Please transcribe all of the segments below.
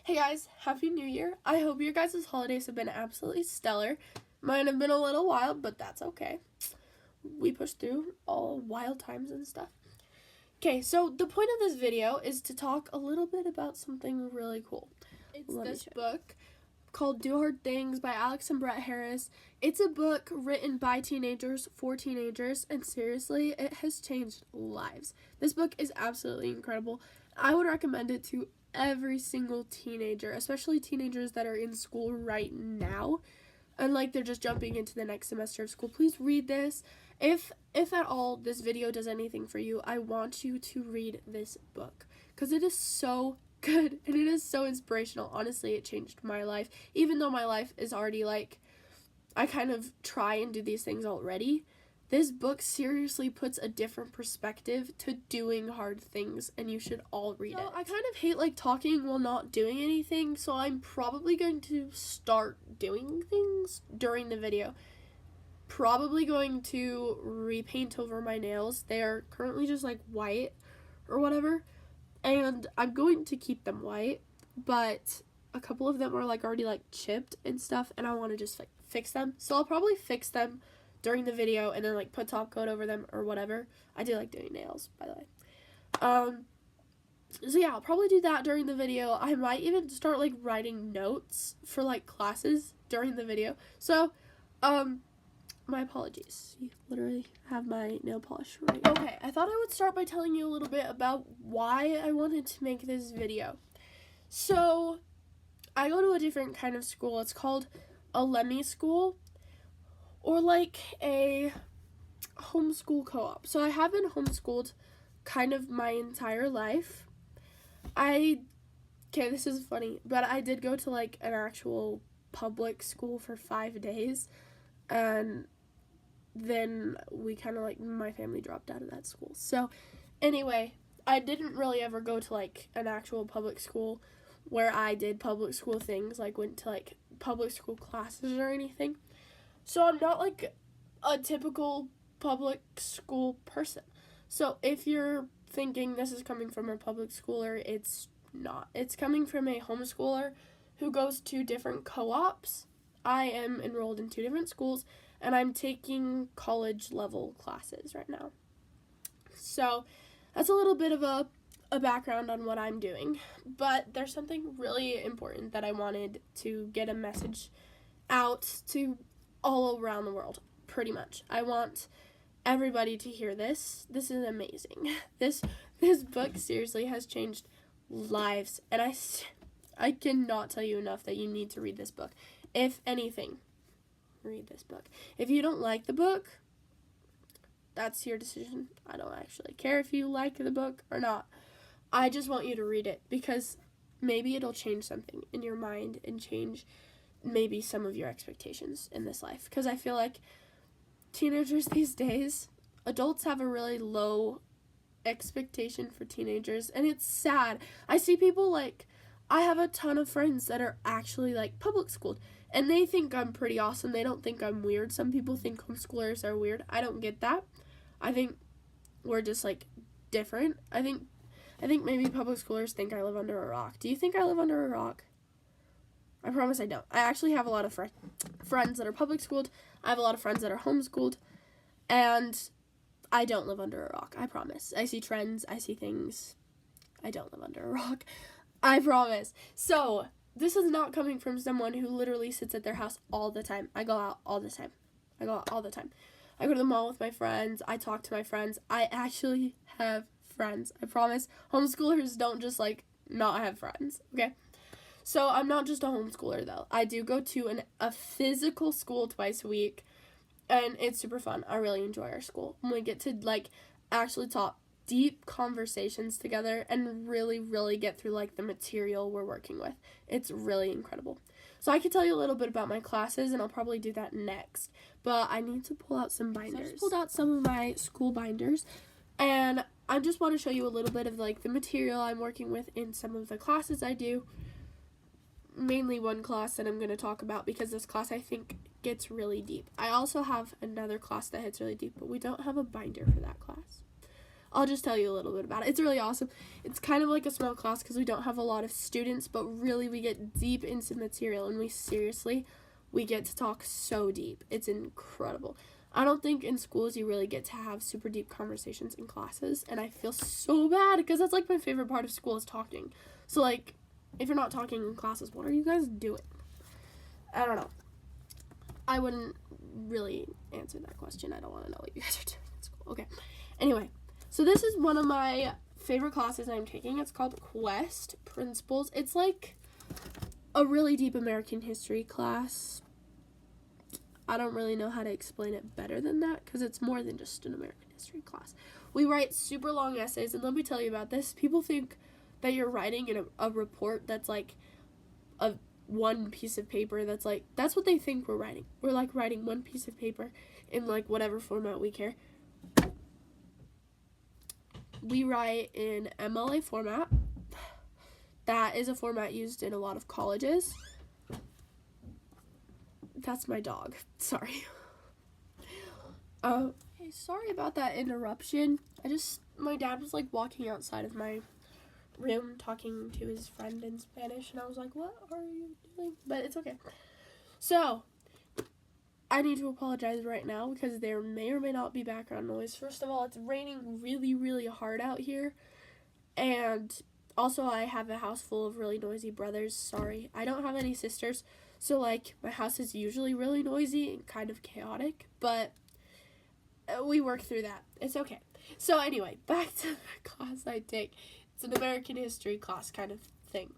Hey guys, Happy New Year. I hope your guys' holidays have been absolutely stellar. Mine have been a little wild, but that's okay. We pushed through all wild times and stuff. Okay, so the point of this video is to talk a little bit about something really cool. It's this book called Do Hard Things by Alex and Brett Harris. It's a book written by teenagers for teenagers, and seriously, it has changed lives. This book is absolutely incredible. I would recommend it to every single teenager, especially teenagers that are in school right now and like they're just jumping into the next semester of school. Please read this. If at all this video does anything for you, I want you to read this book because it is so good and it is so inspirational. Honestly, it changed my life. Even though my life is already like, I kind of try and do these things already, this book seriously puts a different perspective to doing hard things, and you should all read it. I kind of hate like talking while not doing anything, so I'm probably going to start doing things during the video. Probably going to repaint over my nails. They are currently just like white or whatever, and I'm going to keep them white, but a couple of them are like already like chipped and stuff, and I want to just like fix them. So I'll probably fix them during the video and then like put top coat over them or whatever. I do like doing nails, by the way. So yeah, I'll probably do that during the video. I might even start like writing notes for like classes during the video. So my apologies. You literally have my nail polish right now. Okay, I thought I would start by telling you a little bit about why I wanted to make this video. So I go to a different kind of school. It's called a Lemmy school, or like a homeschool co-op. So I have been homeschooled kind of my entire life. Okay, this is funny, but I did go to like an actual public school for 5 days, and then we kind of like, my family dropped out of that school. So anyway, I didn't really ever go to like an actual public school where I did public school things, like went to like public school classes or anything. So I'm not like a typical public school person. So if you're thinking this is coming from a public schooler, it's not. It's coming from a homeschooler who goes to different co-ops. I am enrolled in 2 different schools, and I'm taking college level classes right now. So that's a little bit of a background on what I'm doing. But there's something really important that I wanted to get a message out to all around the world, pretty much. I want everybody to hear this. This is amazing. This book seriously has changed lives, and I cannot tell you enough that you need to read this book. If anything, read this book. If you don't like the book, that's your decision. I don't actually care if you like the book or not. I just want you to read it because maybe it'll change something in your mind and change maybe some of your expectations in this life, because I feel like teenagers these days, adults have a really low expectation for teenagers, and it's sad. I see people like, I have a ton of friends that are actually like public schooled, and they think I'm pretty awesome. They don't think I'm weird. Some people think homeschoolers are weird. I don't get that. I think we're just like different. I think maybe public schoolers think I live under a rock. Do you think I live under a rock? I promise I don't. I actually have a lot of friends that are public schooled. I have a lot of friends that are homeschooled. And I don't live under a rock. I promise. I see trends. I see things. I don't live under a rock. I promise. So, this is not coming from someone who literally sits at their house all the time. I go out all the time. I go to the mall with my friends. I talk to my friends. I actually have friends. I promise. Homeschoolers don't just like not have friends. Okay? So I'm not just a homeschooler, though. I do go to a physical school twice a week, and it's super fun. I really enjoy our school. And we get to, like, actually talk deep conversations together and really, really get through, like, the material we're working with. It's really incredible. So I could tell you a little bit about my classes, and I'll probably do that next. But I need to pull out some binders. So I just pulled out some of my school binders, and I just want to show you a little bit of, like, the material I'm working with in some of the classes I do. Mainly one class that I'm going to talk about because this class I think gets really deep. I also have another class that hits really deep, but we don't have a binder for that class. I'll just tell you a little bit about it. It's really awesome. It's kind of like a small class because we don't have a lot of students, but really we get deep into material, and we get to talk so deep. It's incredible. I don't think in schools you really get to have super deep conversations in classes, and I feel so bad because that's like my favorite part of school is talking. So like, if you're not talking in classes, what are you guys doing? I don't know. I wouldn't really answer that question. I don't want to know what you guys are doing in school. Okay. Anyway, so this is one of my favorite classes I'm taking. It's called Quest Principles. It's like a really deep American history class. I don't really know how to explain it better than that because it's more than just an American history class. We write super long essays, and let me tell you about this. People think that you're writing in a report that's like a one piece of paper that's what they think we're writing. We're like writing one piece of paper in like whatever format we care. We write in MLA format. That is a format used in a lot of colleges. That's my dog. Sorry. Hey, sorry about that interruption. My dad was like walking outside of my room talking to his friend in Spanish, and I was like, what are you doing? But it's okay. So, I need to apologize right now because there may or may not be background noise. First of all, it's raining really, really hard out here, and also I have a house full of really noisy brothers. Sorry. I don't have any sisters, so like my house is usually really noisy and kind of chaotic, but we work through that. It's okay. So anyway, back to the class I take. It's an American history class kind of thing.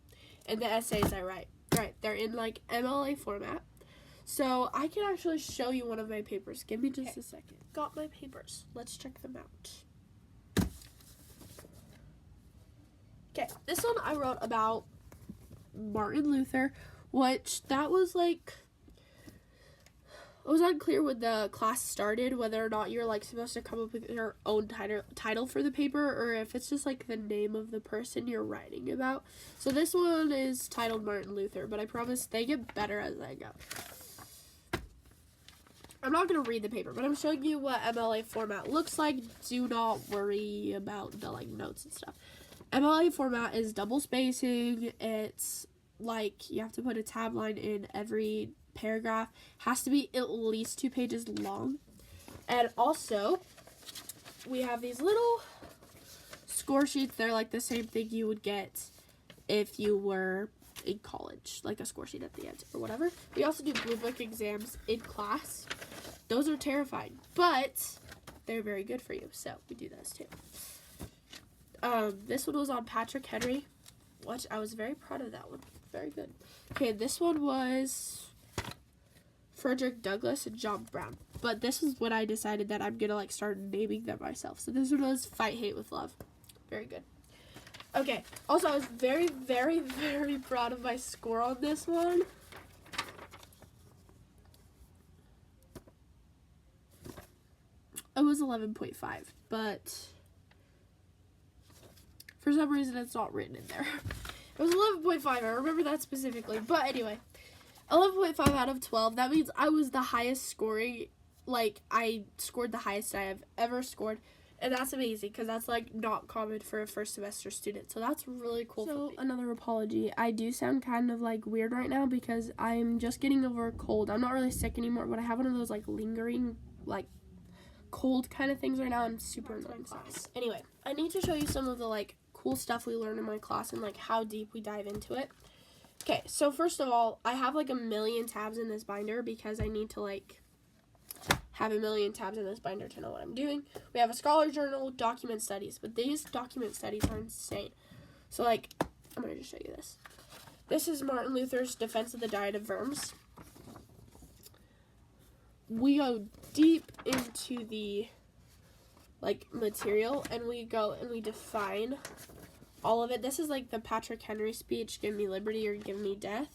And the essays I write, they're in like MLA format. So I can actually show you one of my papers. Give me just a second. Got my papers. Let's check them out. Okay, this one I wrote about Martin Luther, which that was like, it was unclear when the class started whether or not you're like supposed to come up with your own title for the paper or if it's just like the name of the person you're writing about. So this one is titled Martin Luther, but I promise they get better as I go. I'm not going to read the paper, but I'm showing you what MLA format looks like. Do not worry about the like notes and stuff. MLA format is double spacing. It's like you have to put a tab line in every paragraph, has to be at least 2 pages long, and also we have these little score sheets. They're like the same thing you would get if you were in college, like a score sheet at the end or whatever. We also do blue book exams in class. Those are terrifying, but they're very good for you, so we do those too. This one was on Patrick Henry, which I was very proud of that one. Very good. Okay, this one was Frederick Douglass and John Brown. But this is when I decided that I'm going to like start naming them myself. So this one was Fight Hate with Love. Very good. Okay. Also, I was very, very, very proud of my score on this one. It was 11.5, but for some reason it's not written in there. It was 11.5. I remember that specifically. But anyway, 11.5 out of 12. That means I was the highest scoring. Like, I scored the highest I have ever scored. And that's amazing because that's, like, not common for a first semester student. So that's really cool. So, another apology. I do sound kind of, like, weird right now because I'm just getting over a cold. I'm not really sick anymore, but I have one of those, like, lingering, like, cold kind of things right now. I'm super annoying class. Anyway, I need to show you some of the, like, cool stuff we learn in my class and, like, how deep we dive into it. Okay, so first of all, I have, like, 1,000,000 tabs in this binder because I need to, like, have 1,000,000 tabs in this binder to know what I'm doing. We have a scholar journal, document studies, but these document studies are insane. So, like, I'm going to just show you this. This is Martin Luther's Defense of the Diet of Worms. We go deep into the, like, material, and we go and we define all of it. This is, like, the Patrick Henry speech, give me liberty or give me death.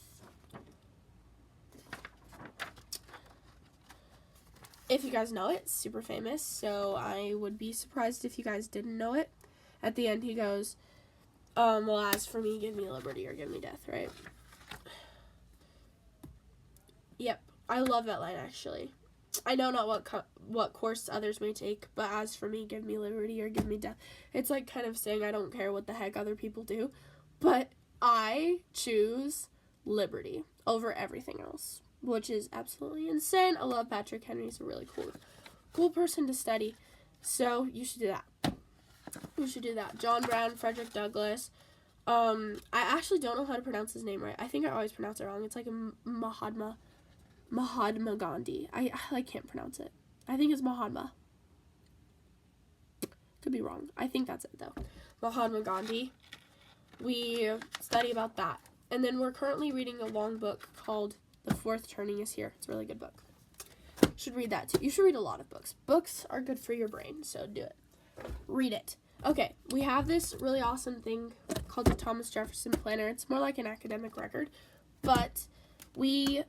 If you guys know it, it's super famous, so I would be surprised if you guys didn't know it. At the end, he goes, well, as for me, give me liberty or give me death, right? Yep, I love that line, actually. I know not what course others may take, but as for me, give me liberty or give me death. It's like kind of saying I don't care what the heck other people do, but I choose liberty over everything else, which is absolutely insane. I love Patrick Henry. He's a really cool person to study, so you should do that. You should do that. John Brown, Frederick Douglass. I actually don't know how to pronounce his name right. I think I always pronounce it wrong. It's like a Mahatma Gandhi. I can't pronounce it. I think it's Mahatma. Could be wrong. I think that's it though. Mahatma Gandhi. We study about that. And then we're currently reading a long book called The Fourth Turning is Here. It's a really good book. You should read that too. You should read a lot of books. Books are good for your brain, so do it. Read it. Okay, we have this really awesome thing called the Thomas Jefferson Planner. It's more like an academic record, but we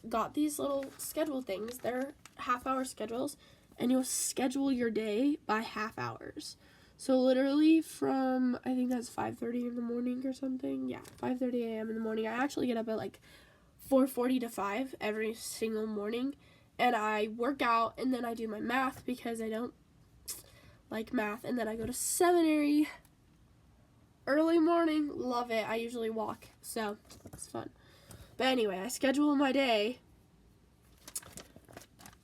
got these little schedule things. They're half-hour schedules, and you'll schedule your day by half hours. So literally from, I think that's 5:30 in the morning or something. Yeah, 5:30 a.m. in the morning. I actually get up at like 4:40 to 5 every single morning, and I work out, and then I do my math because I don't like math, and then I go to seminary early morning. Love it. I usually walk, so it's fun. But anyway, I schedule my day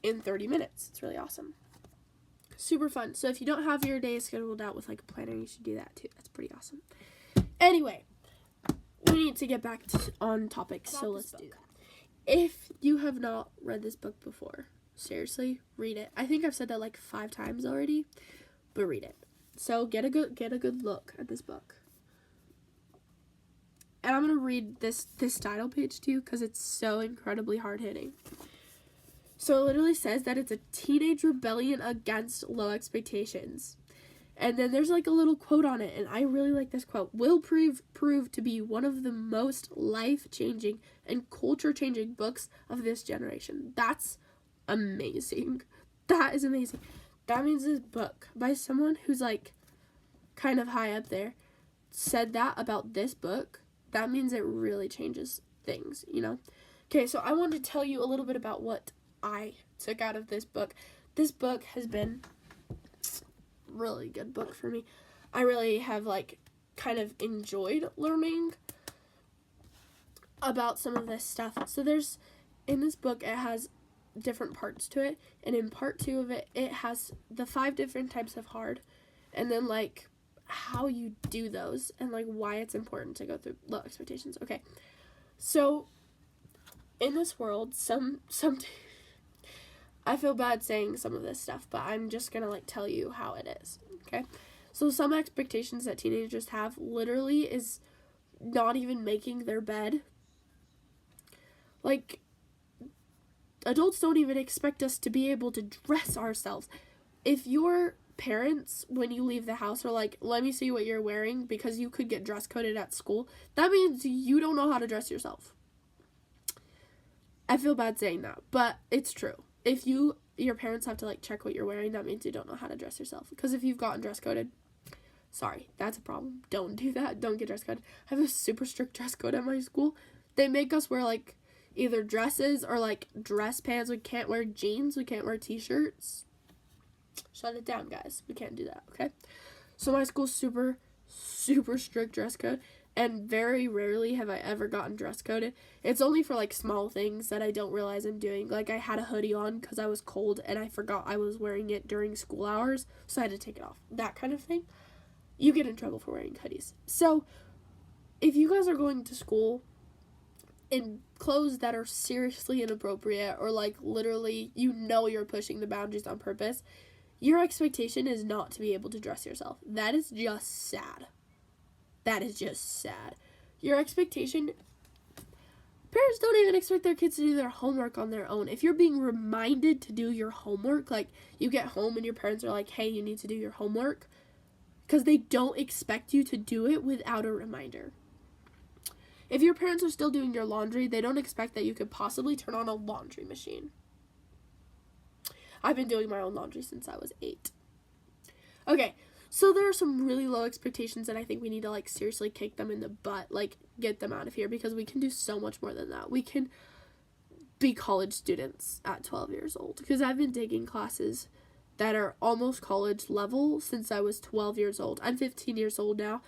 in 30 minutes. It's really awesome. Super fun. So if you don't have your day scheduled out with like a planner, you should do that too. That's pretty awesome. Anyway, we need to get back on topic, so let's do that. If you have not read this book before, seriously, read it. I think I've said that like 5 times already, but read it. So get a good look at this book. And I'm going to read this title page too because it's so incredibly hard-hitting. So it literally says that it's a teenage rebellion against low expectations. And then there's like a little quote on it, and I really like this quote. Will prove to be one of the most life-changing and culture-changing books of this generation. That's amazing. That is amazing. That means this book by someone who's like kind of high up there said that about this book. That means it really changes things, you know? Okay, so I want to tell you a little bit about what I took out of this book. This book has been really good book for me. I really have like kind of enjoyed learning about some of this stuff. So there's in this book, it has different parts to it, and in part 2 of it, it has the 5 different types of hard, and then like how you do those and like why it's important to go through low expectations. Okay, so in this world, some I feel bad saying some of this stuff, but I'm just gonna like tell you how it is. Okay, so some expectations that teenagers have literally is not even making their bed. Like, adults don't even expect us to be able to dress ourselves. If your parents, when you leave the house, are like, let me see what you're wearing because you could get dress coded at school, that means you don't know how to dress yourself. I feel bad saying that, but it's true. If your parents have to like check what you're wearing, that means you don't know how to dress yourself. Because if you've gotten dress coded, sorry, that's a problem. Don't do that. Don't get dress coded. I have a super strict dress code at my school. They make us wear like either dresses or like dress pants. We can't wear jeans. We can't wear t-shirts. Shut it down, guys. We can't do that, okay? So my school's super strict dress code, and very rarely have I ever gotten dress coded. It's only for like small things that I don't realize I'm doing. Like I had a hoodie on because I was cold and I forgot I was wearing it during school hours, so I had to take it off. That kind of thing. You get in trouble for wearing hoodies. So if you guys are going to school in clothes that are seriously inappropriate or like literally you know you're pushing the boundaries on purpose, your expectation is not to be able to dress yourself. That is just sad. That is just sad. Your expectation, parents don't even expect their kids to do their homework on their own. If you're being reminded to do your homework, like you get home and your parents are like, hey, you need to do your homework, because they don't expect you to do it without a reminder. If your parents are still doing your laundry, they don't expect that you could possibly turn on a laundry machine. I've been doing my own laundry since I was 8. Okay, so there are some really low expectations that I think we need to like seriously kick them in the butt, like get them out of here, because we can do so much more than that. We can be college students at 12 years old, because I've been taking classes that are almost college level since I was 12 years old. I'm 15 years old now,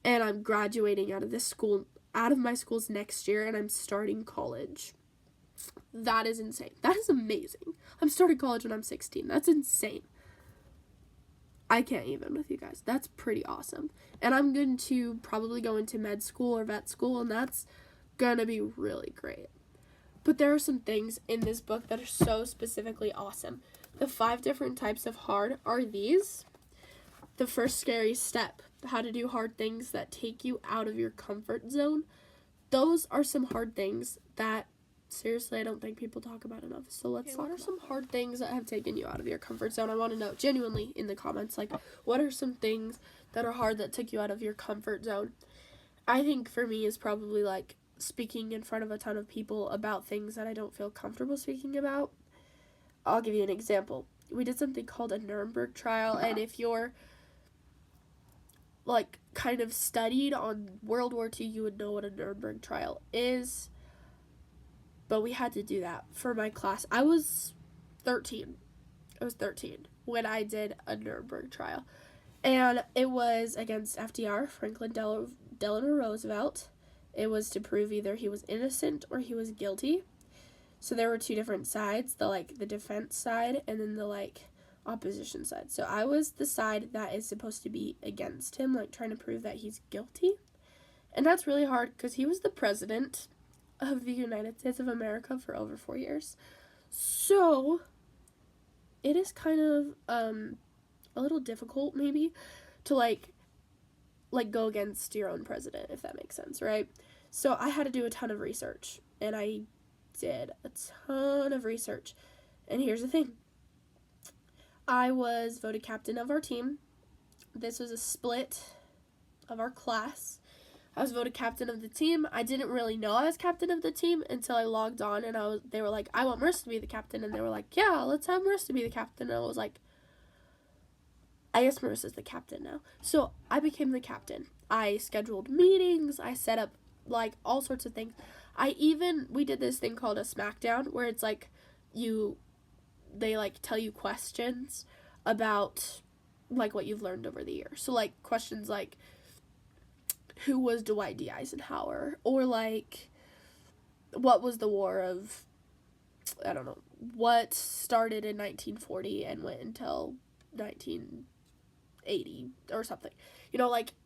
and I'm graduating out of my schools next year, and I'm starting college. That is insane. That is amazing. I'm starting college when I'm 16. That's insane. I can't even with you guys. That's pretty awesome. And I'm going to probably go into med school or vet school, and that's gonna be really great. But there are some things in this book that are so specifically awesome. The 5 different types of hard are these. The first scary step, how to do hard things that take you out of your comfort zone. Those are some hard things that, seriously, I don't think people talk about enough. So let's talk. What are some hard things that have taken you out of your comfort zone? I want to know genuinely in the comments, like, what are some things that are hard that took you out of your comfort zone? I think for me is probably like speaking in front of a ton of people about things that I don't feel comfortable speaking about. I'll give you an example. We did something called a Nuremberg trial, and if you're like kind of studied on World War II, you would know what a Nuremberg trial is. But we had to do that for my class. I was 13 when I did a Nuremberg trial, and it was against FDR, Franklin Delano Roosevelt. It was to prove either he was innocent or he was guilty. So there were 2 different sides, the defense side and then the opposition side. So I was the side that is supposed to be against him, trying to prove that he's guilty. And that's really hard because he was the president of the United States of America for over 4 years. So it is kind of a little difficult maybe to go against your own president, if that makes sense, right? So I had to do a ton of research, and I did a ton of research. And here's the thing. I was voted captain of our team. This was a split of our class. I was voted captain of the team. I didn't really know I was captain of the team until I logged on, and they were like, I want Marissa to be the captain. And they were like, yeah, let's have Marissa be the captain. And I was like, I guess Marissa's the captain now. So I became the captain. I scheduled meetings. I set up all sorts of things. We did this thing called a smackdown, where it's they tell you questions about what you've learned over the year. So questions like, who was Dwight D. Eisenhower? Or what was the war of, I don't know, what started in 1940 and went until 1980 or something.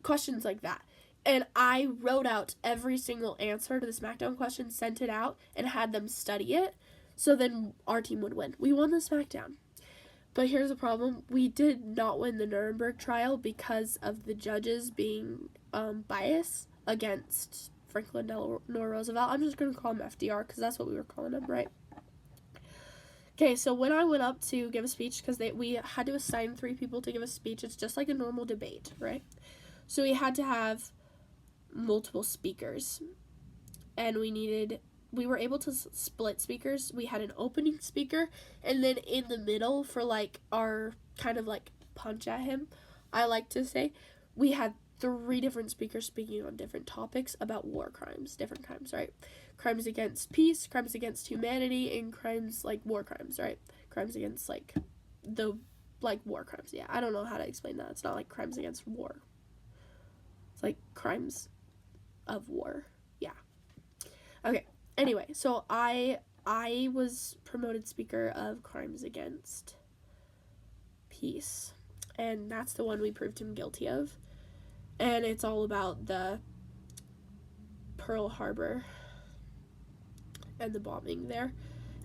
Questions like that. And I wrote out every single answer to the SmackDown question, sent it out, and had them study it, so then our team would win. We won the SmackDown. But here's the problem. We did not win the Nuremberg trial because of the judges being biased against Franklin Delano Roosevelt. I'm just going to call him FDR because that's what we were calling him, right? Okay, so when I went up to give a speech, because we had to assign 3 people to give a speech, it's just like a normal debate, right? So we had to have multiple speakers, and we were able to split speakers. We had an opening speaker, and then in the middle for our kind of punch at him, I like to say, we had 3 different speakers speaking on different topics about war crimes, different crimes, right? Crimes against peace, crimes against humanity, and crimes war crimes, right? Crimes against the war crimes. Yeah, I don't know how to explain that. It's not crimes against war. It's crimes of war. Yeah. Okay. Anyway, so I was promoted speaker of crimes against peace, and that's the one we proved him guilty of. And it's all about the Pearl Harbor and the bombing there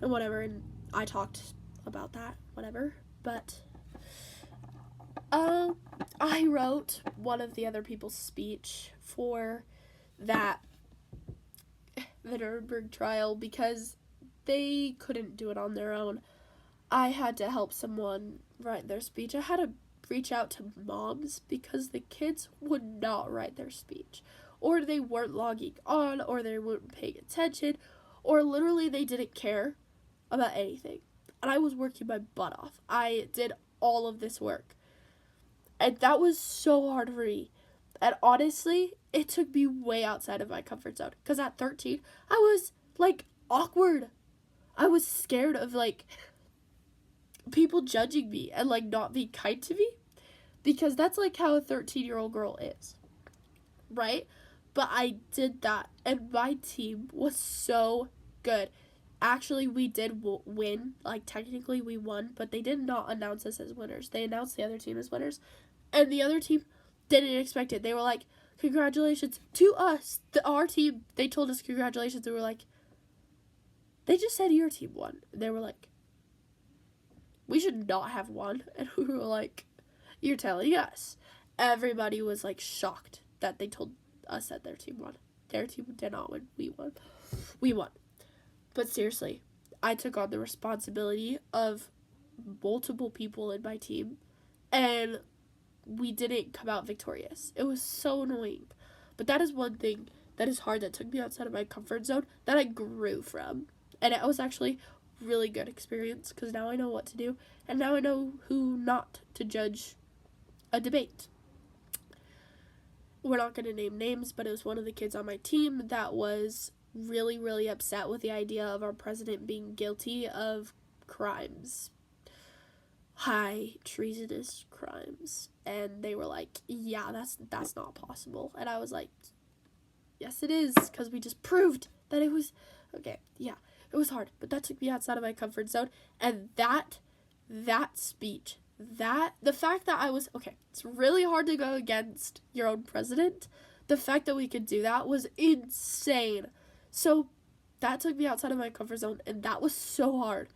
and whatever, and I talked about that, whatever. But I wrote one of the other people's speech for the Nuremberg trial because they couldn't do it on their own. I had to help someone write their speech. I had to reach out to moms because the kids would not write their speech, or they weren't logging on, or they weren't paying attention, or literally they didn't care about anything. And I was working my butt off. I did all of this work, and that was so hard for me. And honestly, it took me way outside of my comfort zone, because at 13 I was awkward. I was scared of, like, people judging me and, like, not being kind to me. Because that's, like, how a 13-year-old girl is. Right? But I did that. And my team was so good. Actually, we did win. Like, technically, we won. But they did not announce us as winners. They announced the other team as winners. And the other team didn't expect it. They were like, congratulations to us. Our team, they told us congratulations. They were like, they just said your team won. They were like, we should not have won. And we were like, you're telling us. Everybody was, like, shocked that they told us that their team won. Their team did not win. We won. We won. But seriously, I took on the responsibility of multiple people in my team, and we didn't come out victorious. It was so annoying. But that is one thing that is hard, that took me outside of my comfort zone, that I grew from. And it was actually really good experience, because now I know what to do, and now I know who not to judge a debate. We're not going to name names, but it was one of the kids on my team that was really, really upset with the idea of our president being guilty of crimes. High treasonous crimes. And they were like, yeah, that's not possible. And I was like, yes it is, because we just proved that it was. Okay, yeah, it was hard, but that took me outside of my comfort zone. And that speech, the fact that I was, okay, it's really hard to go against your own president. The fact that we could do that was insane. So that took me outside of my comfort zone, and that was so hard.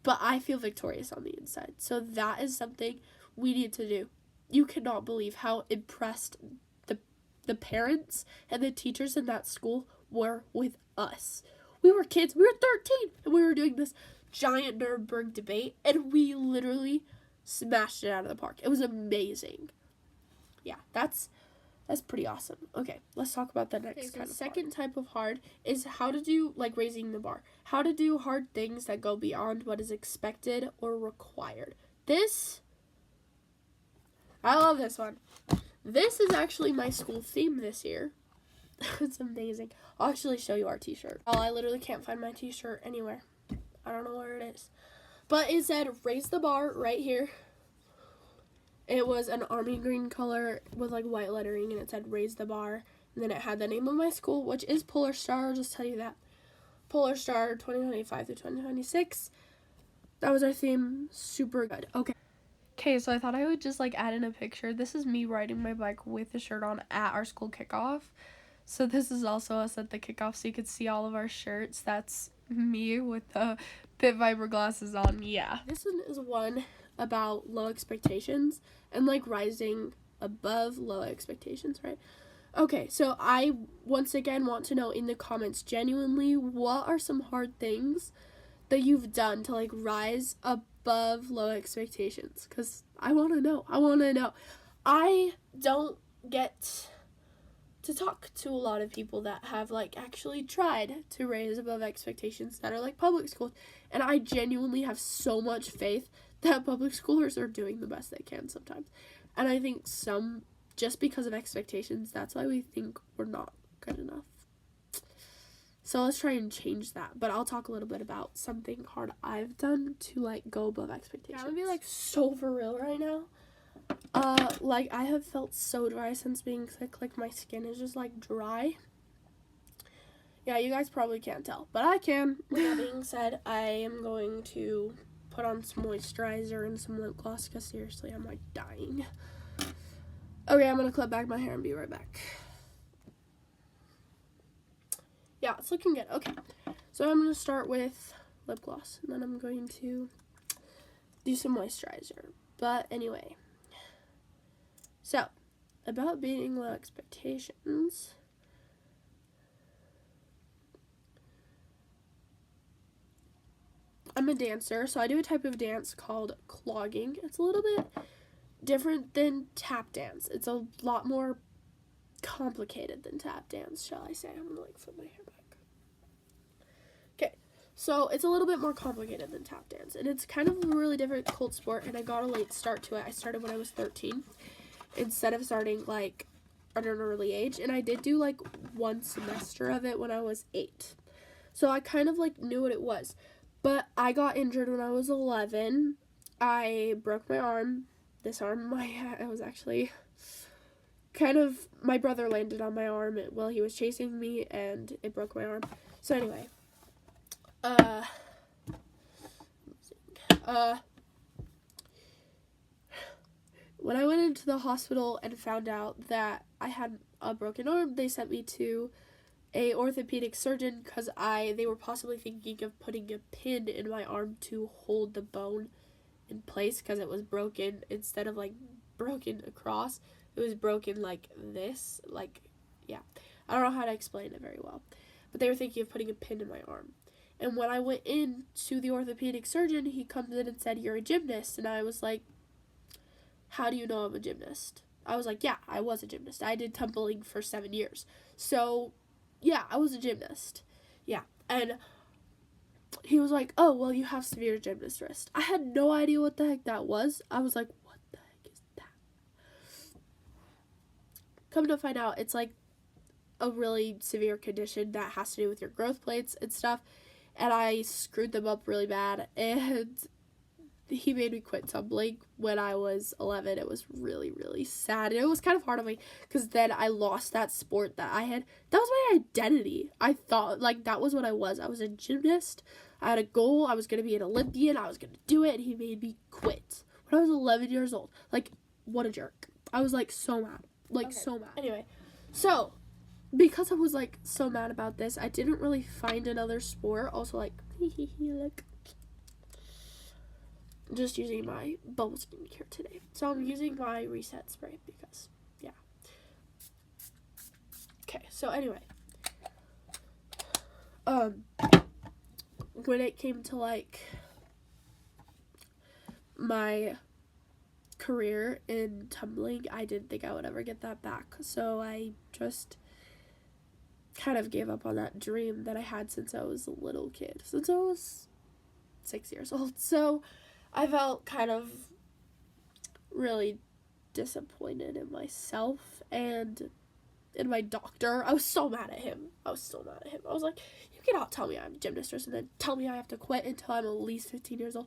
But I feel victorious on the inside. So that is something we need to do. You cannot believe how impressed the parents and the teachers in that school were with us. We were kids. We were 13, and we were doing this giant Nuremberg debate, and we literally smashed it out of the park. It was amazing. Yeah, that's pretty awesome. Okay, let's talk about the next kind of second type of hard is how to do, like, raising the bar. How to do hard things that go beyond what is expected or required. I love this one. This is actually my school theme this year. It's amazing. I'll actually show you our t-shirt. Oh, I literally can't find my t-shirt anywhere. I don't know where it is. But it said, raise the bar right here. It was an army green color with, like, white lettering, and it said, raise the bar. And then it had the name of my school, which is Polar Star. I'll just tell you that. Polar Star 2025 to 2026. That was our theme. Super good. Okay, so I thought I would just, like, add in a picture. This is me riding my bike with the shirt on at our school kickoff. So this is also us at the kickoff, so you could see all of our shirts. That's me with the Pit Viper glasses on. Yeah. This one is one about low expectations and, like, rising above low expectations, right? Okay, so I once again want to know in the comments, genuinely, what are some hard things that you've done to, like, rise above low expectations? Because I want to know. I don't get to talk to a lot of people that have, like, actually tried to raise above expectations that are, like, public schools, and I genuinely have so much faith that public schoolers are doing the best they can sometimes. And I think just because of expectations, that's why we think we're not good enough. So let's try and change that. But I'll talk a little bit about something hard I've done to, like, go above expectations. I'm gonna be, like, so for real right now. Like, I have felt so dry since being sick. Like, my skin is just, like, dry. Yeah, you guys probably can't tell, but I can. With that being said, I am going to put on some moisturizer and some lip gloss, because seriously, I'm, like, dying. Okay, I'm gonna clip back my hair and be right back. Yeah, it's looking good. Okay, so I'm gonna start with lip gloss, and then I'm going to do some moisturizer. But anyway, so about beating low expectations, I'm a dancer, so I do a type of dance called clogging. It's a little bit different than tap dance. It's a lot more complicated than tap dance, shall I say. I'm gonna, like, flip my hair back. Okay, so it's a little bit more complicated than tap dance, and it's kind of a really difficult sport, and I got a late start to it. I started when I was 13 instead of starting, like, at an early age, and I did do, like, one semester of it when I was 8. So I kind of, like, knew what it was. But I got injured when I was 11. I broke my arm. This arm, it was actually kind of, my brother landed on my arm while he was chasing me, and it broke my arm. So anyway, when I went into the hospital and found out that I had a broken arm, they sent me to a orthopedic surgeon because they were possibly thinking of putting a pin in my arm to hold the bone in place because it was broken. Instead of like broken across, it was broken like this. Like, yeah, I don't know how to explain it very well, but they were thinking of putting a pin in my arm. And when I went in to the orthopedic surgeon, he comes in and said, "You're a gymnast." And I was like, "How do you know I'm a gymnast?" I was like, "Yeah, I was a gymnast. I did tumbling for 7 years. So, yeah, I was a gymnast." Yeah. And he was like, "Oh, well, you have severe gymnast wrist." I had no idea what the heck that was. I was like, "What the heck is that?" Come to find out, it's like a really severe condition that has to do with your growth plates and stuff. And I screwed them up really bad. And he made me quit tumbling when I was 11. It was really, really sad. And it was kind of hard on me because then I lost that sport that I had. That was my identity. I thought, like, that was what I was. I was a gymnast. I had a goal. I was going to be an Olympian. I was going to do it. And he made me quit when I was 11 years old. Like, what a jerk. I was, like, so mad. Like, okay. So mad. Anyway, so because I was, like, so mad about this, I didn't really find another sport. Also, like, look. Just using my Bubble Skincare today. So I'm using my Reset Spray because, yeah. Okay, so anyway. When it came to, like, my career in tumbling, I didn't think I would ever get that back. So I just kind of gave up on that dream that I had since I was a little kid. Since I was 6 years old. So I felt kind of really disappointed in myself and in my doctor. I was so mad at him. I was like, "You cannot tell me I'm a gymnast and then tell me I have to quit until I'm at least 15 years old."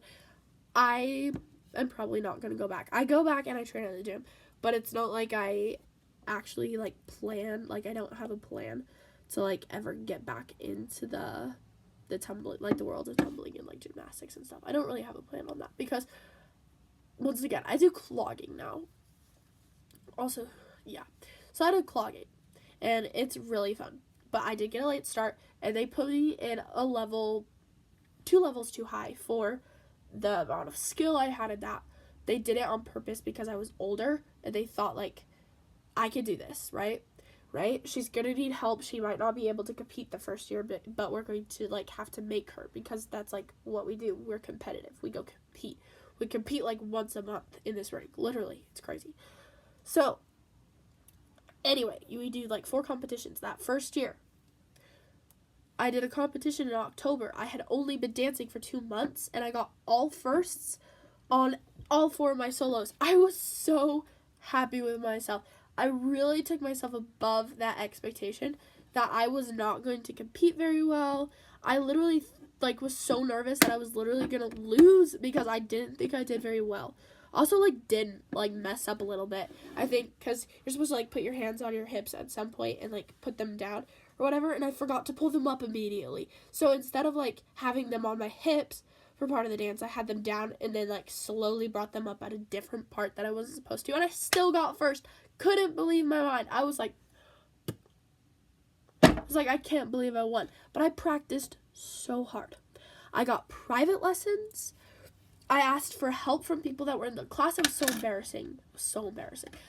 I am probably not going to go back. I go back and I train at the gym, but it's not like I actually, like, plan. Like, I don't have a plan to, like, ever get back into the tumbling, like, the world of tumbling and, like, gymnastics and stuff. I don't really have a plan on that because, once again, I do clogging now. Also, yeah. So I do clogging, and it's really fun. But I did get a late start, and they put me in a level, 2 levels too high for the amount of skill I had in that. They did it on purpose because I was older, and they thought, like, I could do this, right? She's gonna need help. She might not be able to compete the first year, but we're going to, like, have to make her because that's, like, what we do. We're competitive. We go compete. We compete, like, once a month in this ring. Literally. It's crazy. So, anyway, we do, like, 4 competitions that first year. I did a competition in October. I had only been dancing for 2 months, and I got all firsts on all 4 of my solos. I was so happy with myself. I really took myself above that expectation that I was not going to compete very well. I literally, like, was so nervous that I was literally going to lose because I didn't think I did very well. Also, like, didn't, like, mess up a little bit. I think because you're supposed to, like, put your hands on your hips at some point and, like, put them down or whatever, and I forgot to pull them up immediately. So instead of, like, having them on my hips for part of the dance, I had them down and then, like, slowly brought them up at a different part that I wasn't supposed to, and I still got first. Couldn't believe my mind. I was like, I can't believe I won. But I practiced so hard. I got private lessons. I asked for help from people that were in the class. It was so embarrassing.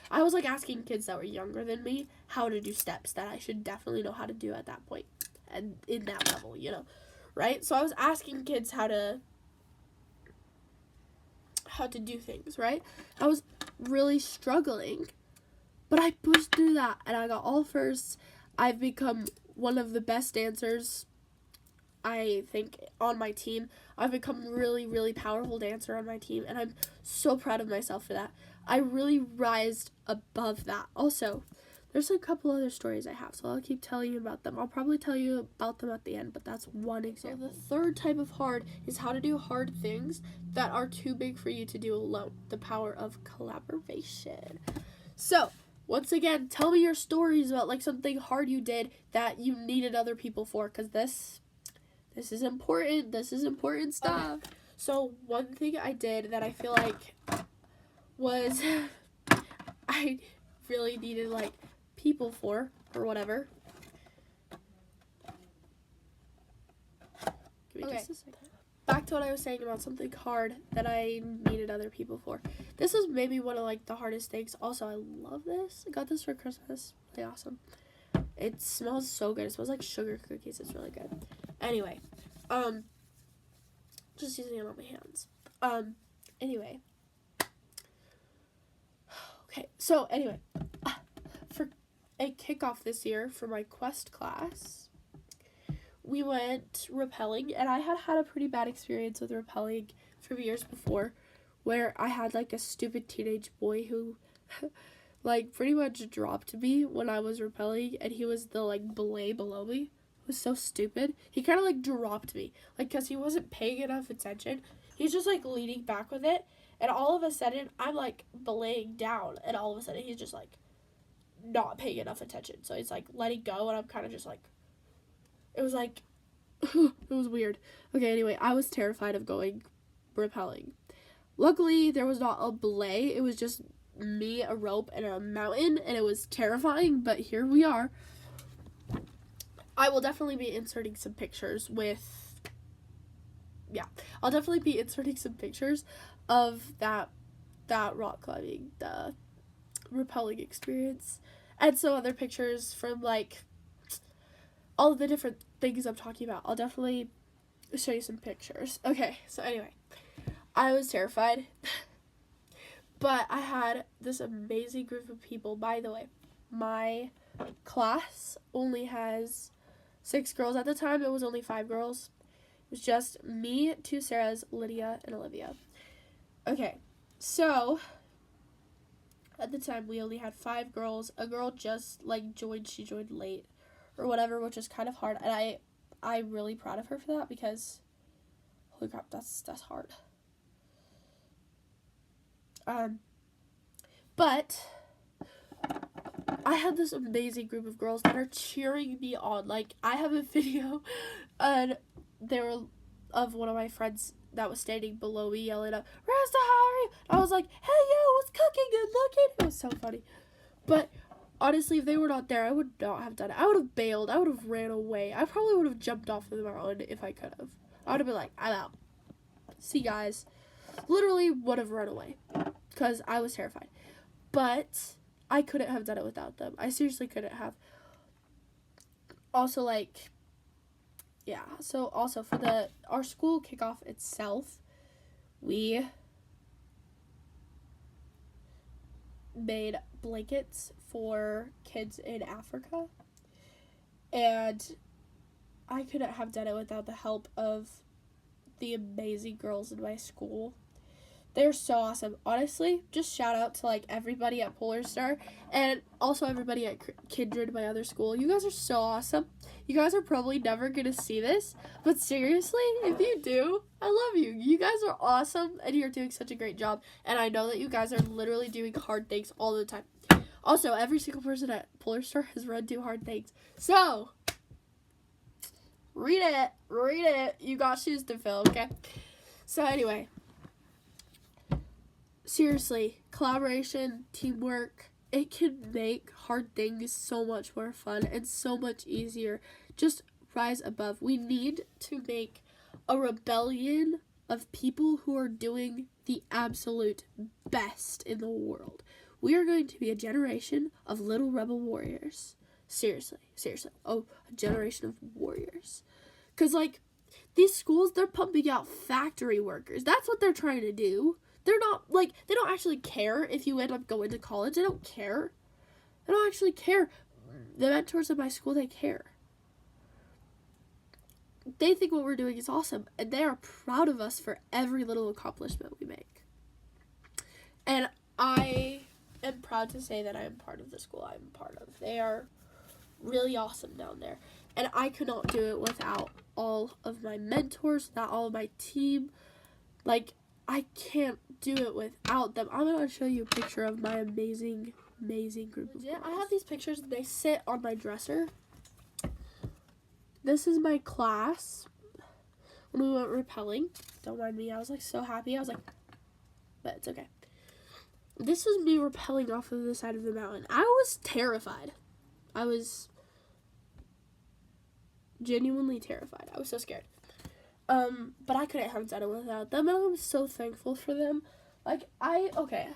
I was, like, asking kids that were younger than me how to do steps that I should definitely know how to do at that point and in that level, you know, right? So I was asking kids how to do things, right? I was really struggling. But I pushed through that, and I got all firsts. I've become one of the best dancers, I think, on my team. I've become a really, really powerful dancer on my team, and I'm so proud of myself for that. I really rised above that. Also, there's a couple other stories I have, so I'll keep telling you about them. I'll probably tell you about them at the end, but that's one example. So the third type of hard is how to do hard things that are too big for you to do alone. The power of collaboration. So, once again, tell me your stories about like something hard you did that you needed other people for, because this is important. This is important stuff. Okay. So one thing I did that I feel like was I really needed like people for or whatever. Give me just a second. Back to what I was saying about something hard that I needed other people for. This was maybe one of like the hardest things. Also, I love this. I got this for Christmas. Really awesome. It smells so good. It smells like sugar cookies. It's really good. Anyway, just using it on my hands. Anyway. Okay, so anyway, for a kickoff this year for my Quest class, we went rappelling, and I had a pretty bad experience with rappelling from years before, where I had like a stupid teenage boy who like pretty much dropped me when I was rappelling, and he was the like belay below me. It was so stupid. He kind of like dropped me, like, because he wasn't paying enough attention. He's just like leaning back with it, and all of a sudden I'm like belaying down, and all of a sudden he's just like not paying enough attention. So he's like letting go, and I'm kind of just like, it was like, it was weird. Okay, anyway, I was terrified of going rappelling. Luckily, there was not a belay. It was just me, a rope, and a mountain, and it was terrifying, but here we are. I will definitely be inserting some pictures I'll definitely be inserting some pictures of that rock climbing, the rappelling experience, and some other pictures from like all of the different things I'm talking about. I'll definitely show you some pictures. Okay, so anyway, I was terrified, but I had this amazing group of people. By the way, my class only has 6 girls. At the time, it was only 5 girls. It was just me, 2 Sarahs, Lydia, and Olivia. Okay, so at the time, we only had 5 girls. A girl just like joined. She joined late or whatever, which is kind of hard. And I'm really proud of her for that, because holy crap, that's hard. But I had this amazing group of girls that are cheering me on. Like, I have a video, and they were of one of my friends that was standing below me yelling up, "Rasta, how are you?" I was like, "Hey, yo, what's cooking? Good looking." It was so funny. But honestly, if they were not there, I would not have done it. I would have bailed. I would have ran away. I probably would have jumped off the mountain if I could have. I would have been like, "I'm out. See you guys." Literally would have run away because I was terrified. But I couldn't have done it without them. I seriously couldn't have. Also, like, yeah. So also for our school kickoff itself, we made blankets for kids in Africa, and I couldn't have done it without the help of the amazing girls in my school. They're so awesome. Honestly, just shout out to like everybody at Polar Star, and also everybody at Kindred, my other school. You guys are so awesome. You guys are probably never gonna see this, but seriously, if you do, I love you. You guys are awesome, and you're doing such a great job. And I know that you guys are literally doing hard things all the time. Also, every single person at Polar Star has run do hard things. So read it. You got shoes to fill, okay? So anyway, seriously, collaboration, teamwork, it can make hard things so much more fun and so much easier. Just rise above. We need to make a rebellion of people who are doing the absolute best in the world. We are going to be a generation of little rebel warriors. Seriously. Oh, a generation of warriors. Because, like, these schools, they're pumping out factory workers. That's what they're trying to do. They're not, like, they don't actually care if you end up going to college. They don't care. They don't actually care. The mentors of my school, they care. They think what we're doing is awesome, and they are proud of us for every little accomplishment we make. And I am proud to say that I am part of the school I'm part of. They are really awesome down there. And I could not do it without all of my mentors, without all of my team. Like, I can't do it without them. I'm going to show you a picture of my amazing group of girls. I have these pictures. They sit on my dresser. This is my class when we went rappelling. Don't mind me. I was, like, so happy. I was like, but it's okay. This was me rappelling off of the side of the mountain. I was terrified. I was genuinely terrified. I was so scared. But I couldn't have done it without them. I'm so thankful for them. Like, okay.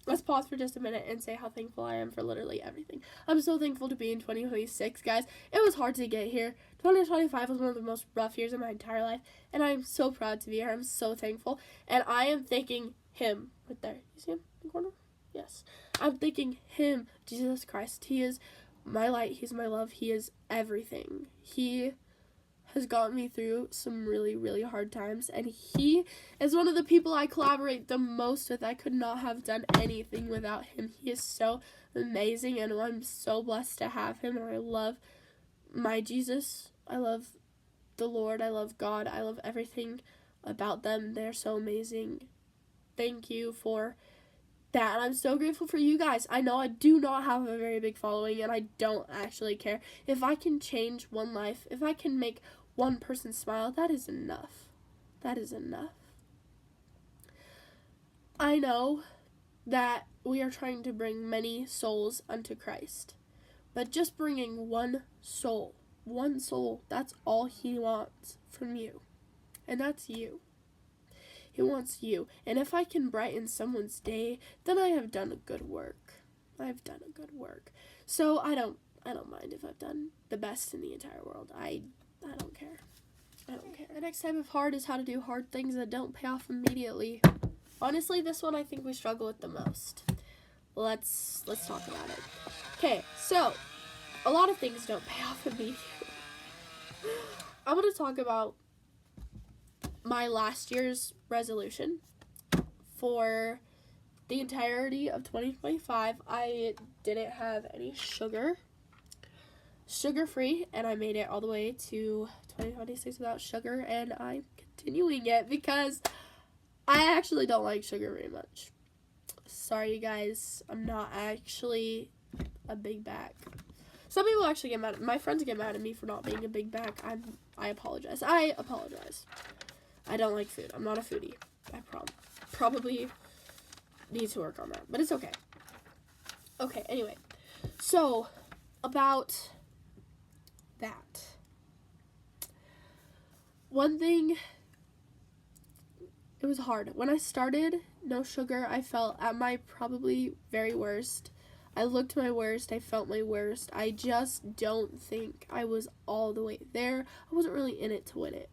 Let's pause for just a minute and say how thankful I am for literally everything. I'm so thankful to be in 2026, guys. It was hard to get here. 2025 was one of the most rough years of my entire life, and I'm so proud to be here. I'm so thankful, and I am thanking him right there. You see him in the corner? Yes. I'm thanking him, Jesus Christ. He is my light. He's my love. He is everything. He has gotten me through some really, really hard times, and he is one of the people I collaborate the most with. I could not have done anything without him. He is so amazing, and I'm so blessed to have him, and I love my Jesus. I love the Lord. I love God. I love everything about them. They're so amazing. Thank you for that, and I'm so grateful for you guys. I know I do not have a very big following, and I don't actually care. If I can change one life, if I can make one person smile, that is enough. That is enough. I know that we are trying to bring many souls unto Christ, but just bringing one soul, that's all he wants from you, and that's you. He wants you. And if I can brighten someone's day, then I have done a good work. I've done a good work. So I don't mind if I've done the best in the entire world. I don't care. I don't care. The next type of hard is how to do hard things that don't pay off immediately. Honestly, this one I think we struggle with the most. Let's talk about it. Okay, so a lot of things don't pay off immediately. I'm going to talk about my last year's resolution for the entirety of 2025. I didn't have any sugar-free, and I made it all the way to 2026 without sugar, and I'm continuing it because I actually don't like sugar very much. Sorry, you guys. I'm not actually a big bag. Some people actually get mad at me. My friends get mad at me for not being a big bag. I apologize. I don't like food. I'm not a foodie. I probably need to work on that, but it's okay. Okay, anyway. So, about that. One thing, it was hard. When I started no sugar, I felt at my probably very worst. I looked my worst. I felt my worst. I just don't think I was all the way there. I wasn't really in it to win it.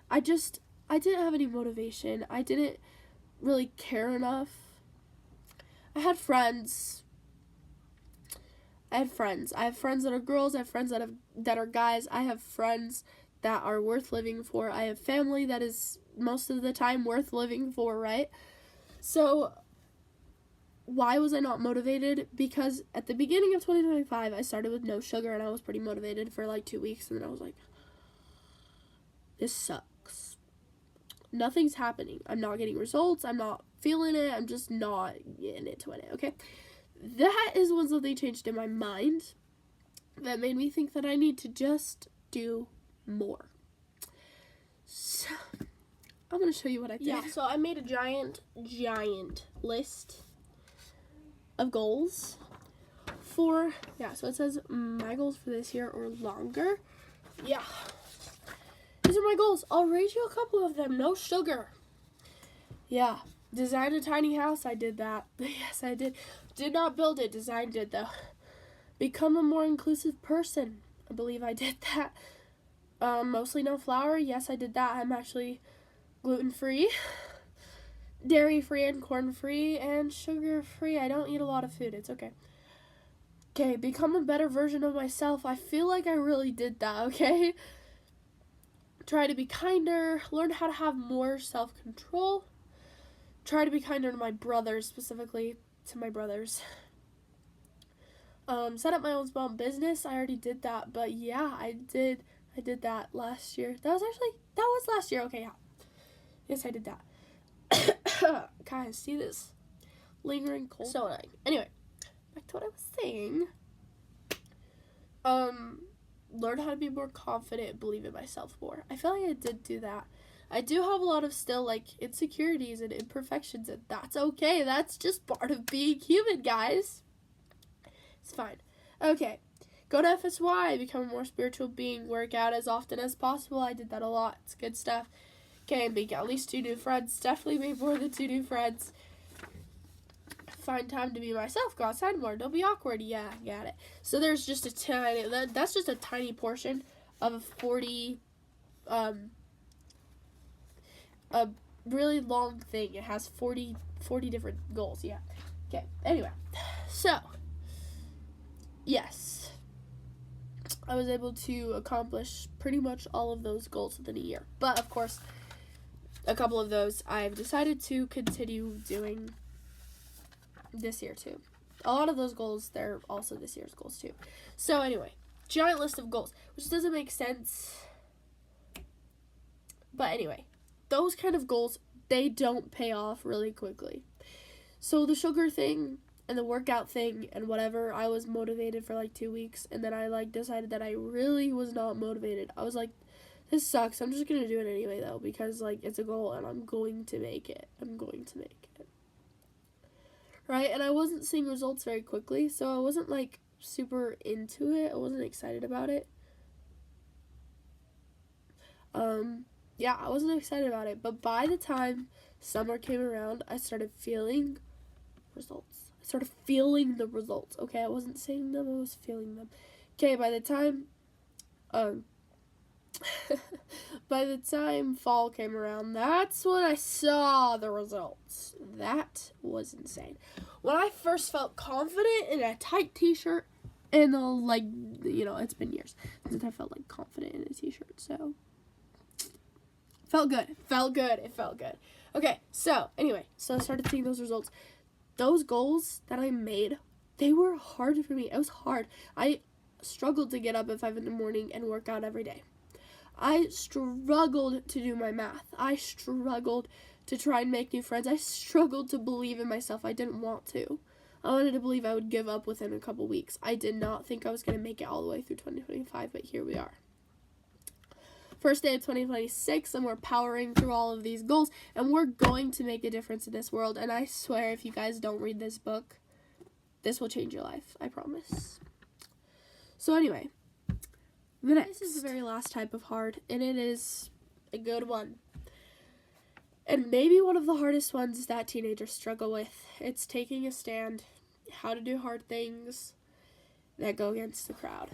I didn't have any motivation. I didn't really care enough. I have friends that are girls. I have friends that are guys. I have friends that are worth living for. I have family that is most of the time worth living for, right? So why was I not motivated? Because at the beginning of 2025, I started with no sugar, and I was pretty motivated for like 2 weeks, and then I was like, this sucks. Nothing's happening. I'm not getting results. I'm not feeling it. I'm just not in it to win it, okay? That is when something changed in my mind that made me think that I need to just do more. So, I'm going to show you what I did. Yeah, so I made a giant list of goals so it says my goals for this year or longer. Yeah. These are my goals. I'll read you a couple of them. No sugar. Yeah. Design a tiny house. I did that. Yes, I did. Did not build it. Designed it, though. Become a more inclusive person. I believe I did that. Mostly no flour. Yes, I did that. I'm actually gluten-free, dairy-free, and corn-free, and sugar-free. I don't eat a lot of food. It's okay. Okay, become a better version of myself. I feel like I really did that, okay? Try to be kinder. Learn how to have more self-control. Try to be kinder to my brother, specifically. to my brothers. Set up my own small business. I already did that, but yeah, I did that last year. That was last year. Okay, yeah. Yes, I did that. Guys, see this lingering cold? So annoying. Anyway, back to what I was saying. Learn how to be more confident, believe in myself more. I feel like I did do that. I do have a lot of still, like, insecurities and imperfections, and that's okay. That's just part of being human, guys. It's fine. Okay. Go to FSY, become a more spiritual being, work out as often as possible. I did that a lot. It's good stuff. Okay, make at least 2 new friends. Definitely make more than 2 new friends. Find time to be myself. Go outside more. Don't be awkward. Yeah, got it. So there's just that's just a tiny portion of a 40, a really long thing. It has 40 different goals. Yeah. Okay. Anyway, so yes, I was able to accomplish pretty much all of those goals within a year. But of course, a couple of those I've decided to continue doing this year too. A lot of those goals, they're also this year's goals too. So anyway, giant list of goals, which doesn't make sense. But anyway, those kind of goals, they don't pay off really quickly. So the sugar thing and the workout thing and whatever, I was motivated for like 2 weeks, and then I like decided that I really was not motivated. I was like, this sucks. I'm just going to do it anyway though, because like it's a goal and I'm going to make it. Right? And I wasn't seeing results very quickly, so I wasn't like super into it. I wasn't excited about it. Yeah, I wasn't excited about it, but by the time summer came around, I started feeling results. I started feeling the results. Okay, I wasn't seeing them, I was feeling them. Okay, by the time fall came around, that's when I saw the results. That was insane. When I first felt confident in a tight t-shirt, and like, you know, it's been years since I felt like confident in a t-shirt, so it felt good. Okay, so anyway, so I started seeing those results. Those goals that I made, they were hard for me. It was hard. I struggled to get up at 5 in the morning and work out every day. I struggled to do my math. I struggled to try and make new friends. I struggled to believe in myself. I didn't want to. I wanted to believe I would give up within a couple weeks. I did not think I was going to make it all the way through 2025, but here we are. First day of 2026, and we're powering through all of these goals, and we're going to make a difference in this world. And I swear, if you guys don't read this book, this will change your life. I promise. So anyway, this is the very last type of hard, and it is a good one. And maybe one of the hardest ones that teenagers struggle with. It's taking a stand, how to do hard things that go against the crowd.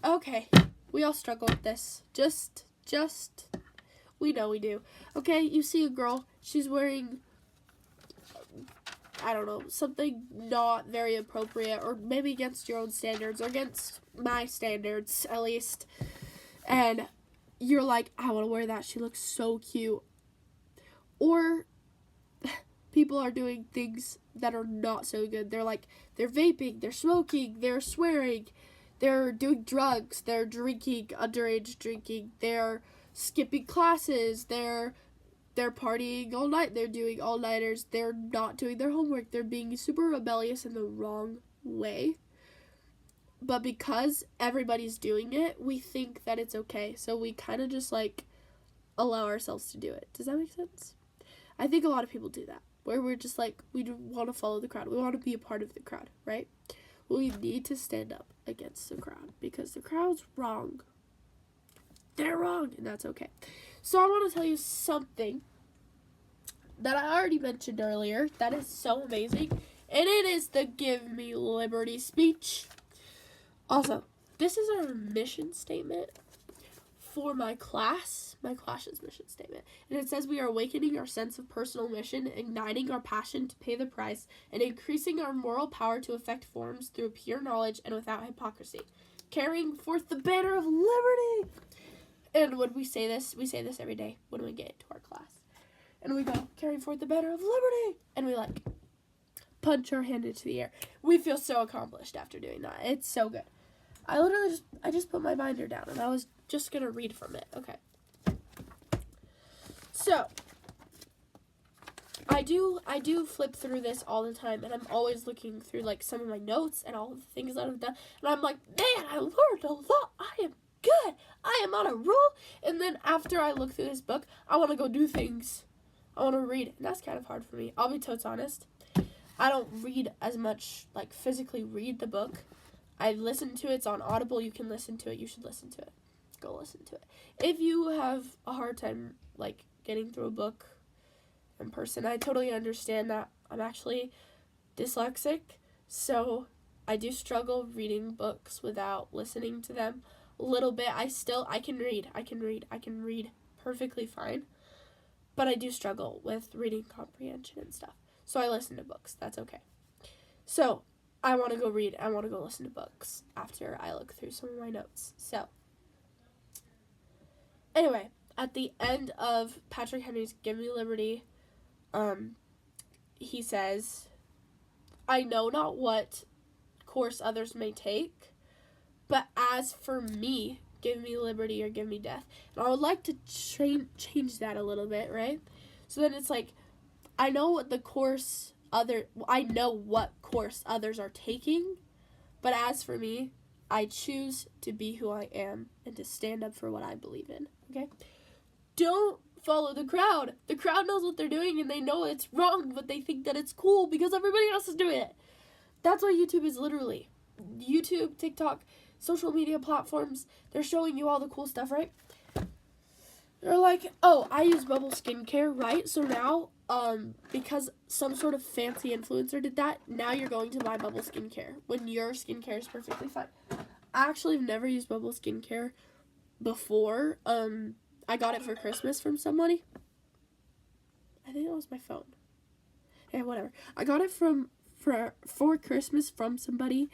Okay, we all struggle with this. Just, we know we do. Okay, you see a girl, she's wearing, I don't know, something not very appropriate, or maybe against your own standards, or against my standards, at least. And you're like, I want to wear that. She looks so cute. Or people are doing things that are not so good. They're vaping, they're smoking, they're swearing, they're doing drugs, they're drinking, underage drinking, they're skipping classes, they're partying all night, they're doing all-nighters, they're not doing their homework, they're being super rebellious in the wrong way. But because everybody's doing it, we think that it's okay. So we kind of just like allow ourselves to do it. Does that make sense? I think a lot of people do that, where we're just like, we want to follow the crowd. We want to be a part of the crowd, right? We need to stand up against the crowd because the crowd's wrong. They're wrong, and that's okay. So I want to tell you something that I already mentioned earlier that is so amazing, and it is the Give Me Liberty speech. Also, this is our mission statement for my class's mission statement. And it says, we are awakening our sense of personal mission, igniting our passion to pay the price, and increasing our moral power to affect forms through pure knowledge and without hypocrisy, carrying forth the banner of liberty. And when we say this every day when we get into our class. And we go, carrying forth the banner of liberty. And we like punch our hand into the air. We feel so accomplished after doing that. It's so good. I just put my binder down, and I was just going to read from it. Okay. So, I do flip through this all the time, and I'm always looking through, like, some of my notes and all of the things that I've done, and I'm like, man, I learned a lot. I am good. I am on a roll. And then after I look through this book, I want to go do things. I want to read, and that's kind of hard for me. I'll be totes honest. I don't read as much, like, physically read the book. I listen to it. It's on Audible. You can listen to it. You should listen to it. Go listen to it. If you have a hard time, like, getting through a book in person, I totally understand that. I'm actually dyslexic, so I do struggle reading books without listening to them a little bit. I can read perfectly fine, but I do struggle with reading comprehension and stuff. So I listen to books. That's okay. So I want to go read. I want to go listen to books after I look through some of my notes. So anyway, at the end of Patrick Henry's Give Me Liberty, he says, I know not what course others may take, but as for me, give me liberty or give me death. And I would like to change that a little bit, right? So then it's like, I know what course others are taking, but as for me, I choose to be who I am and to stand up for what I believe in, okay? Don't follow the crowd. The crowd knows what they're doing and they know it's wrong, but they think that it's cool because everybody else is doing it. That's what YouTube is literally. YouTube, TikTok, social media platforms, they're showing you all the cool stuff, right? They're like, oh, I use Bubble Skincare, right? So now, because some sort of fancy influencer did that, now you're going to buy Bubble Skincare when your skincare is perfectly fine. I actually have never used Bubble Skincare before. I got it for Christmas from somebody. I think it was my phone. Yeah, whatever. I got it for Christmas from somebody.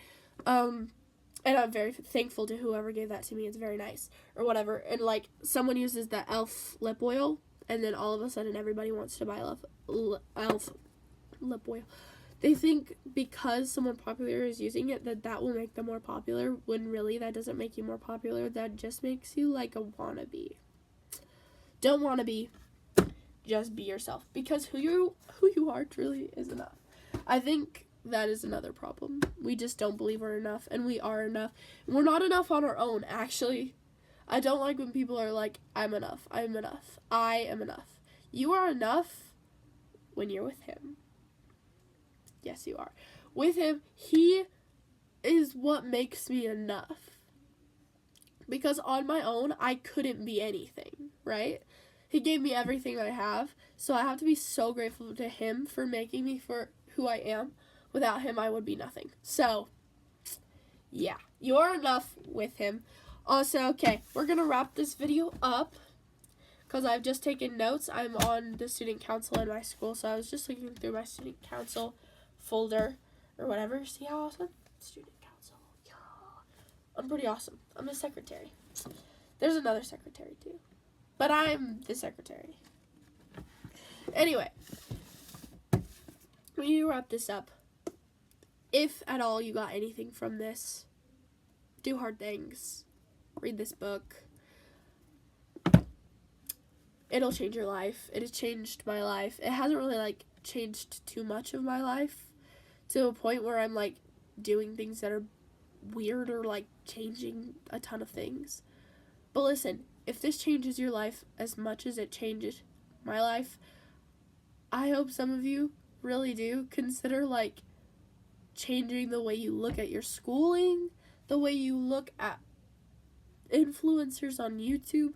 And I'm very thankful to whoever gave that to me. It's very nice. Or whatever. And, like, someone uses the e.l.f. lip oil, and then all of a sudden everybody wants to buy e.l.f. lip oil. They think because someone popular is using it, that will make them more popular, when really that doesn't make you more popular. That just makes you, like, a wannabe. Don't wannabe. Just be yourself. Because who you are truly is enough. I think that is another problem. We just don't believe we're enough, and we are enough. We're not enough on our own, actually. I don't like when people are like, I'm enough, I'm enough, I am enough. You are enough when you're with him. Yes, you are. With him, he is what makes me enough. Because on my own, I couldn't be anything, right? He gave me everything I have, so I have to be so grateful to him for making me for who I am. Without him, I would be nothing. So, yeah, you're enough with him. Also, okay, we're going to wrap this video up because I've just taken notes. I'm on the student council in my school, so I was just looking through my student council folder or whatever. See how awesome? Student council. Yeah. I'm pretty awesome. I'm the secretary. There's another secretary, too. But I'm the secretary. Anyway, we need to wrap this up. If at all you got anything from this, do hard things. Read this book. It'll change your life. It has changed my life. It hasn't really, like, changed too much of my life to a point where I'm, like, doing things that are weird or, like, changing a ton of things. But listen, if this changes your life as much as it changes my life, I hope some of you really do consider, like, changing the way you look at your schooling, the way you look at influencers on YouTube.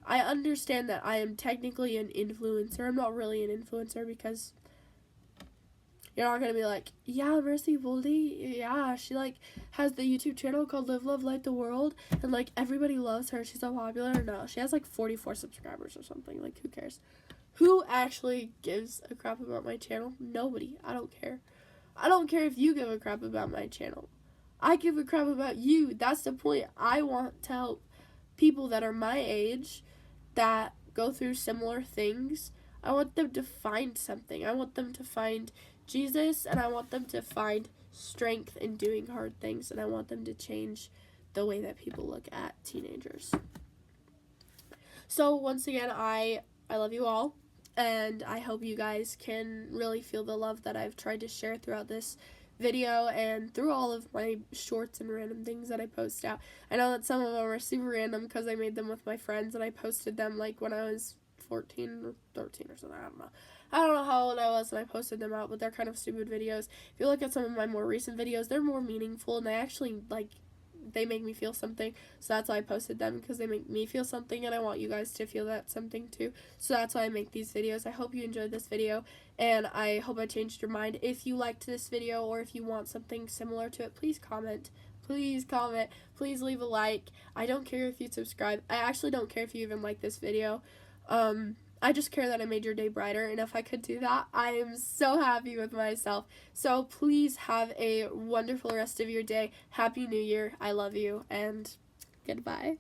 I understand that I am technically an influencer. I'm not really an influencer because you're not going to be like, yeah, Mercy Voldy, yeah, she, like, has the YouTube channel called Live, Love, Light the World, and, like, everybody loves her. She's so popular. No, she has, like, 44 subscribers or something. Like, who cares? Who actually gives a crap about my channel? Nobody. I don't care. I don't care if you give a crap about my channel. I give a crap about you. That's the point. I want to help people that are my age that go through similar things. I want them to find something. I want them to find Jesus, and I want them to find strength in doing hard things, and I want them to change the way that people look at teenagers. So once again, I love you all, and I hope you guys can really feel the love that I've tried to share throughout this video and through all of my shorts and random things that I post out. I know that some of them are super random because I made them with my friends and I posted them like when I was 14 or 13 or something. I don't know how old I was when I posted them out, but they're kind of stupid videos. If you look at some of my more recent videos, they're more meaningful and they actually they make me feel something. So that's why I posted them, because they make me feel something and I want you guys to feel that something too. So that's why I make these videos. I hope you enjoyed this video and I hope I changed your mind. If you liked this video or if you want something similar to it, please comment. Please comment. Please leave a like. I don't care if you subscribe. I actually don't care if you even like this video. I just care that I made your day brighter, and if I could do that, I am so happy with myself. So please have a wonderful rest of your day. Happy New Year. I love you, and goodbye.